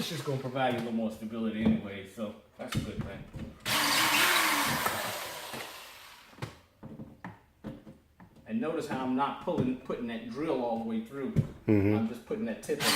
it's just going to provide you a little more stability anyway, so that's a good thing. And notice how I'm not putting that drill all the way through. I'm just putting that tip in.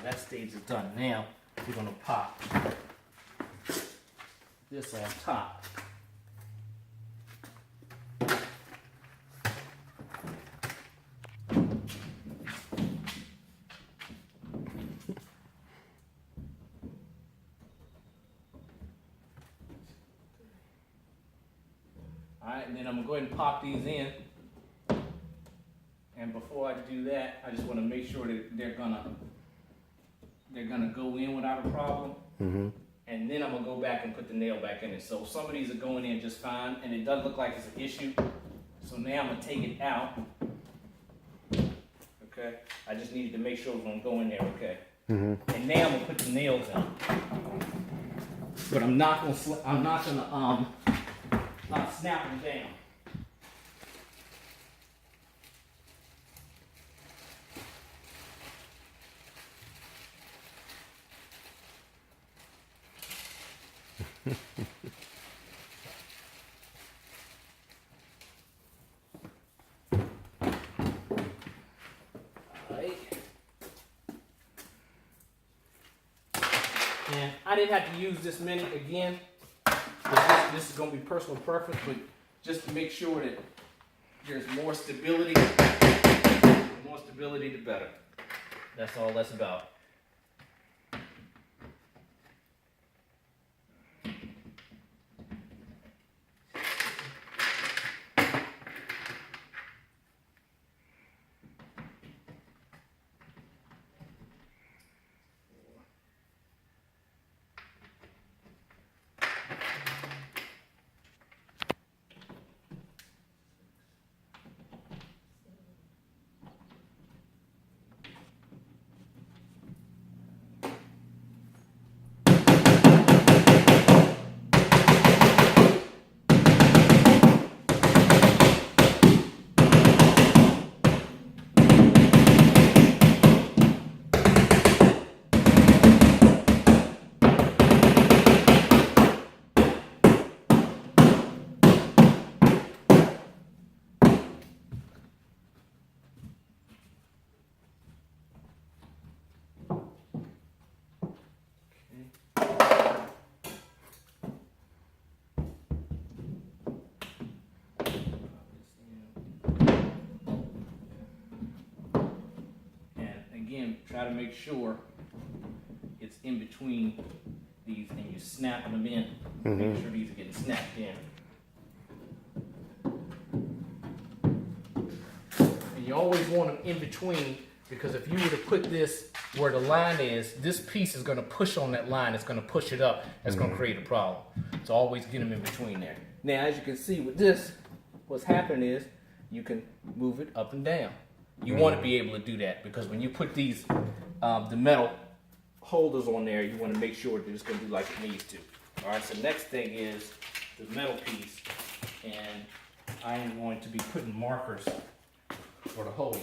That stage is done. Now we're going to pop this on top. Alright, and then I'm going to go ahead and pop these in. And before I do that, I just want to make sure that they're gonna go in without a problem. And then I'm gonna go back and put the nail back in it. So some of these are going in just fine, and it doesn't look like it's an issue. So now I'm gonna take it out. Okay, I just needed to make sure it's gonna go in there. Okay. And now I'm gonna put the nails in. But I'm not gonna snap them down. And I didn't have to use this many again. This is going to be personal preference, but just to make sure that there's more stability. The more stability, the better. That's all that's about. Again, try to make sure it's in between these and you're snapping them in. Make sure these are getting snapped in. And you always want them in between, because if you were to put this where the line is, this piece is going to push on that line. It's going to push it up. That's going to create a problem. So always get them in between there. Now, as you can see with this, what's happening is you can move it up and down. You want to be able to do that, because when you put these, the metal holders on there, you want to make sure that it's going to do like it needs to. All right, so next thing is the metal piece, and I am going to be putting markers for the holes.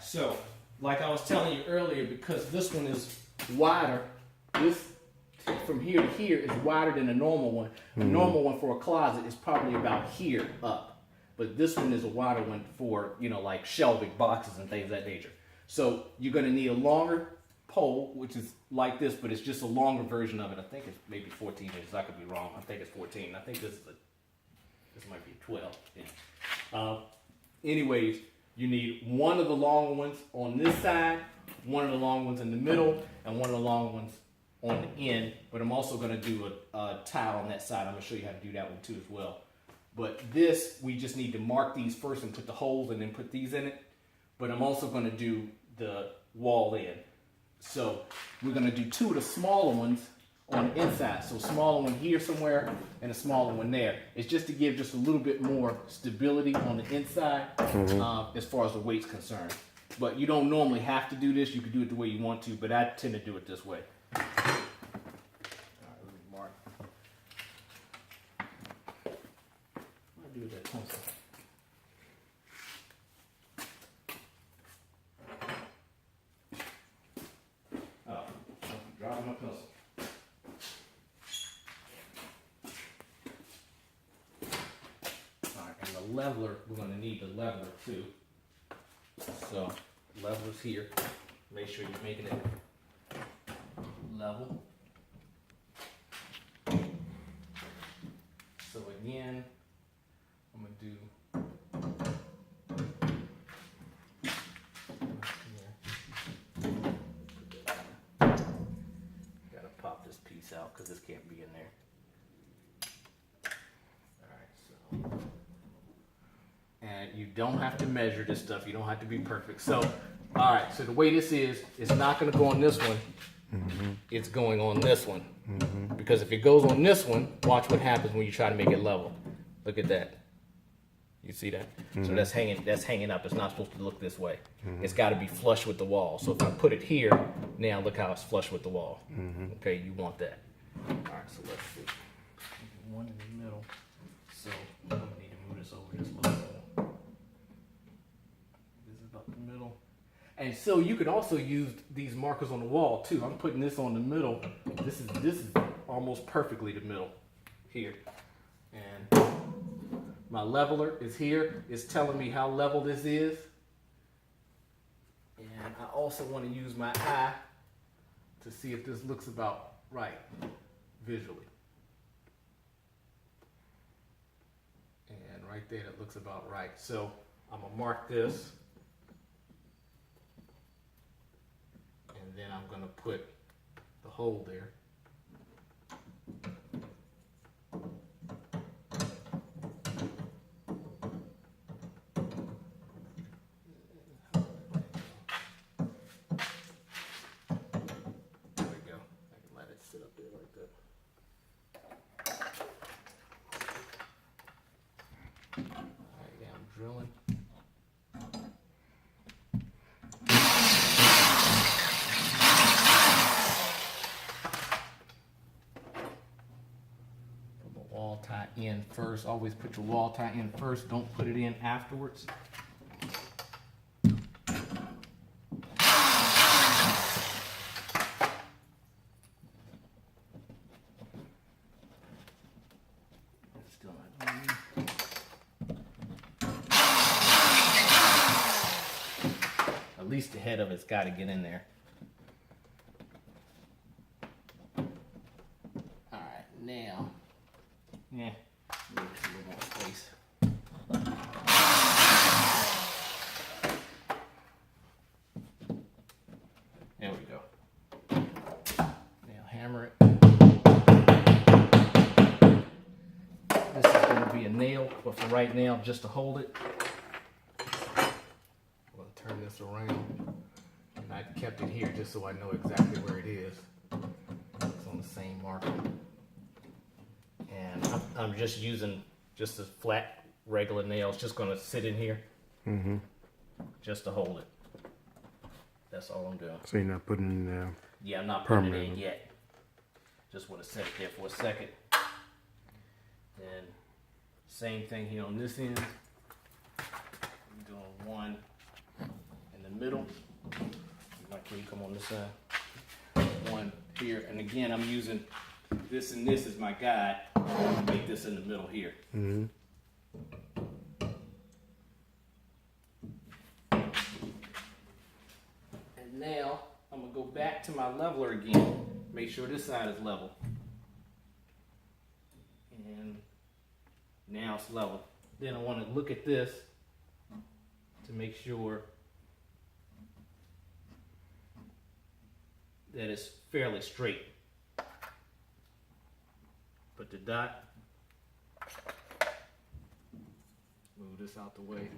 So, like I was telling you earlier, because this one is wider, this from here to here is wider than a normal one. A normal one for a closet is probably about here up. But this one is a wider one for, you know, like shelving boxes and things of that nature. So you're going to need a longer pole, which is like this, but it's just a longer version of it. I think it's maybe 14 inches. I could be wrong. I think it's 14. I think this might be 12. Yeah. Anyways, you need one of the long ones on this side, one of the long ones in the middle, and one of the long ones on the end. But I'm also going to do a tile on that side. I'm going to show you how to do that one too as well. But this, we just need to mark these first and put the holes and then put these in it. But I'm also going to do the wall in. So we're going to do two of the smaller ones on the inside. So a smaller one here somewhere and a smaller one there. It's just to give just a little bit more stability on the inside as far as the weight's concerned. But you don't normally have to do this. You can do it the way you want to, but I tend to do it this way. All right, let me mark. What do I do with that pencil? Dropping my pencil. Alright, and the leveler, we're going to need the leveler too. So, leveler's here. Make sure you're making it level. So again, I'm going to do out because this can't be in there. Alright, so. And you don't have to measure this stuff. You don't have to be perfect. So, alright, so the way this is, it's not going to go on this one. It's going on this one. Because if it goes on this one, watch what happens when you try to make it level. Look at that. You see that? So that's hanging up. It's not supposed to look this way. It's got to be flush with the wall. So if I put it here, now look how it's flush with the wall. Okay, you want that. All right, so let's see. One in the middle. So I'm gonna need to move this over just a little more. This is about the middle. And so you could also use these markers on the wall too. I'm putting this on the middle. This is almost perfectly the middle here. And my leveler is here. It's telling me how level this is. And I also want to use my eye to see if this looks about right visually. And right there, that looks about right. So I'm going to mark this. And then I'm going to put the hole there. Drilling. Put the wall tie in first. Always put your wall tie in first. Don't put it in afterwards. Still not doing it. At least the head of it's got to get in there. All right, now, maybe a little more space. There we go. Now hammer it. This is going to be a nail, but for right now, just to hold it. Turn this around, and I kept it here just so I know exactly where it is. It's on the same marker, and I'm just using just a flat regular nail. It's just going to sit in here, just to hold it. That's all I'm doing. So you're not putting it in there? Yeah, I'm not putting it in yet. Just want to set it there for a second. Then same thing here on this end. I'm doing one in the middle. Like when you come on this side. One here. And again, I'm using this and this as my guide. I'll make this in the middle here. Mm-hmm. And now I'm gonna go back to my leveler again. Make sure this side is level. And now it's level. Then I want to look at this to make sure that it's fairly straight. Put the dot. Move this out the way.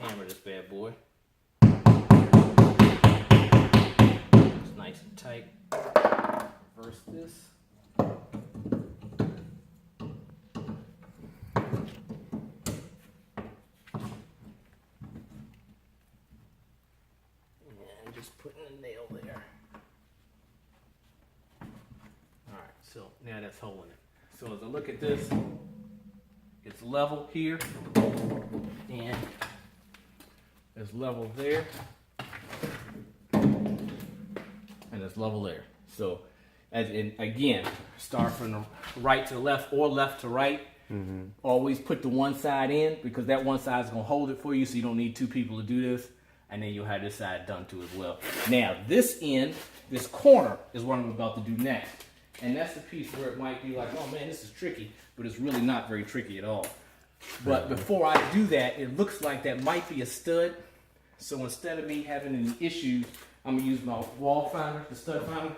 Hammer this bad boy. It's nice and tight. Reverse this. And just putting a nail there. Alright, so now that's holding it. So as I look at this, it's level here and it's level there, and it's level there. So, again, start from the right to the left or left to right. Mm-hmm. Always put the one side in because that one side is going to hold it for you, so you don't need two people to do this. And then you'll have this side done too as well. Now, this end, this corner, is what I'm about to do next. And that's the piece where it might be like, oh man, this is tricky, but it's really not very tricky at all. But before I do that, it looks like that might be a stud. So instead of me having any issues, I'm gonna use my wall finder, the stud finder.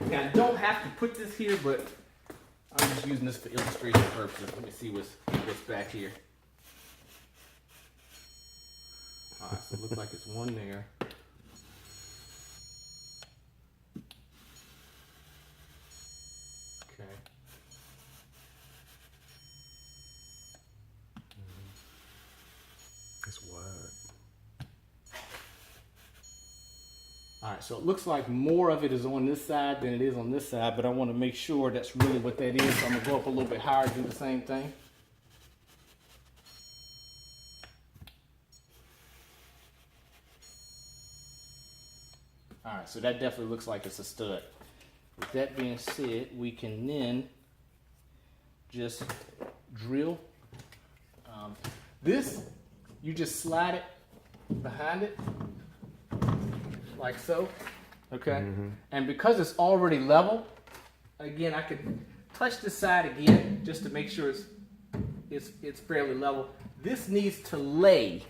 Now I don't have to put this here, but I'm just using this for illustration purposes. Let me see what's back here. All right, so it looks like it's one there. Okay. It's wide. All right, so it looks like more of it is on this side than it is on this side, but I want to make sure that's really what that is. So I'm gonna go up a little bit higher, do the same thing. All right, so that definitely looks like it's a stud. With that being said, we can then just drill. This, you just slide it behind it, like so, okay? Mm-hmm. And because it's already level, again, I can touch this side again just to make sure it's fairly level. This needs to lay,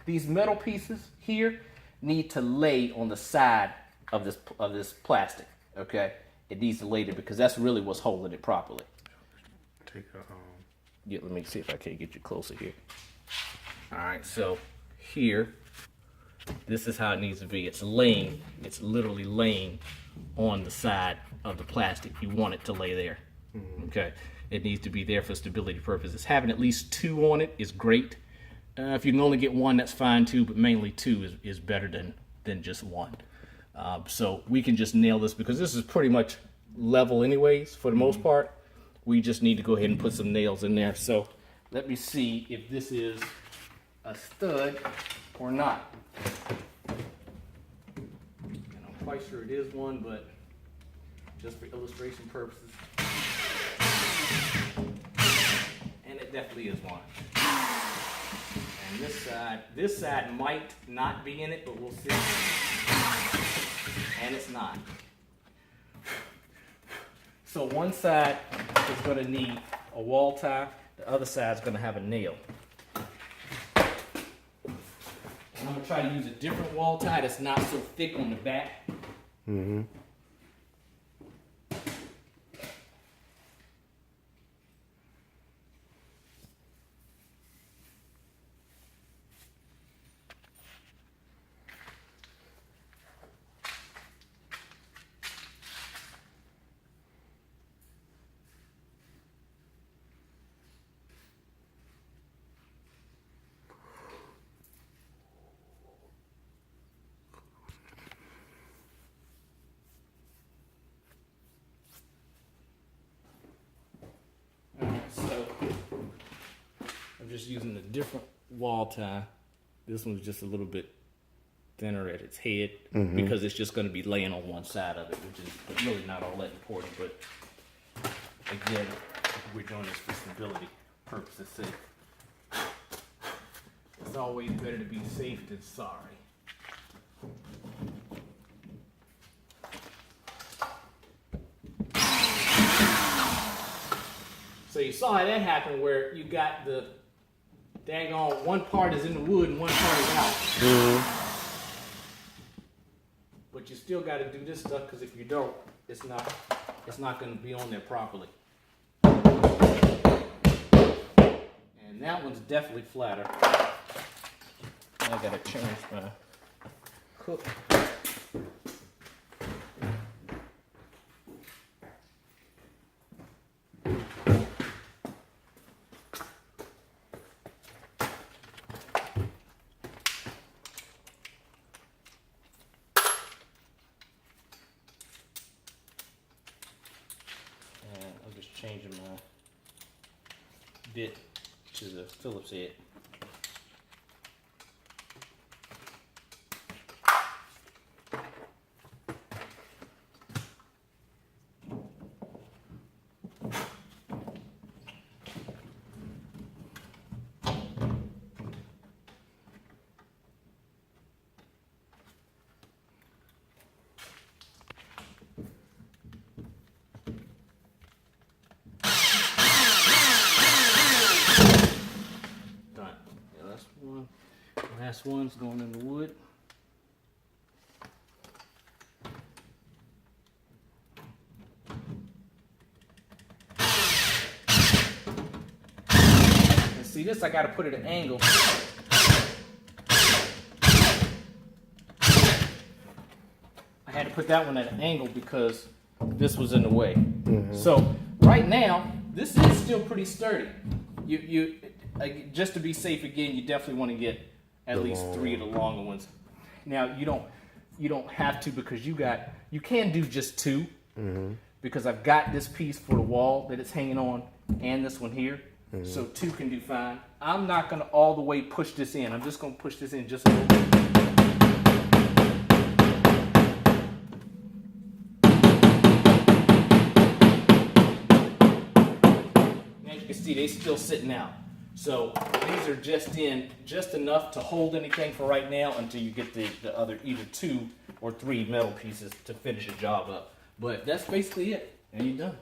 these metal pieces here need to lay on the side of this plastic, okay? It needs to lay there because that's really what's holding it properly. Take a Yeah, let me see if I can get you closer here. All right, so here, this is how it needs to be. It's laying, it's literally laying on the side of the plastic. You want it to lay there, okay? It needs to be there for stability purposes. Having at least two on it is great. If you can only get one, that's fine too, but mainly two is better than just one. So we can just nail this because this is pretty much level anyways for the most part. We just need to go ahead and put some nails in there. So let me see if this is a stud or not. And I'm quite sure it is one, but just for illustration purposes. And it definitely is one. And this side might not be in it, but we'll see. And it's not. So one side is going to need a wall tie. The other side's gonna have a nail. And I'm gonna try to use a different wall tie that's not so thick on the back. Mm-hmm. So I'm just using a different wall tie. This one's just a little bit thinner at its head because it's just going to be laying on one side of it, which is really not all that important. But again, we're doing this for stability purposes' sake. It's always better to be safe than sorry. So you saw how that happened, where you got the daggone one part is in the wood and one part is out. But you still got to do this stuff, because if you don't, it's not going to be on there properly. And that one's definitely flatter. I got to change my cook. Changing my bit to the Phillips head. Last one's going in the wood. And see this, I got to put it at an angle. I had to put that one at an angle because this was in the way. So right now, this is still pretty sturdy. You just to be safe again, you definitely want to get at least 3 of the longer ones. Now you don't have to, because you can do just 2 because I've got this piece for the wall that it's hanging on and this one here, so 2 can do fine. I'm not gonna all the way push this in. I'm just gonna push this in just a little bit. As you can see, they still sitting out. So these are just enough to hold anything for right now until you get the other either 2 or 3 metal pieces to finish the job up. But that's basically it, and you're done.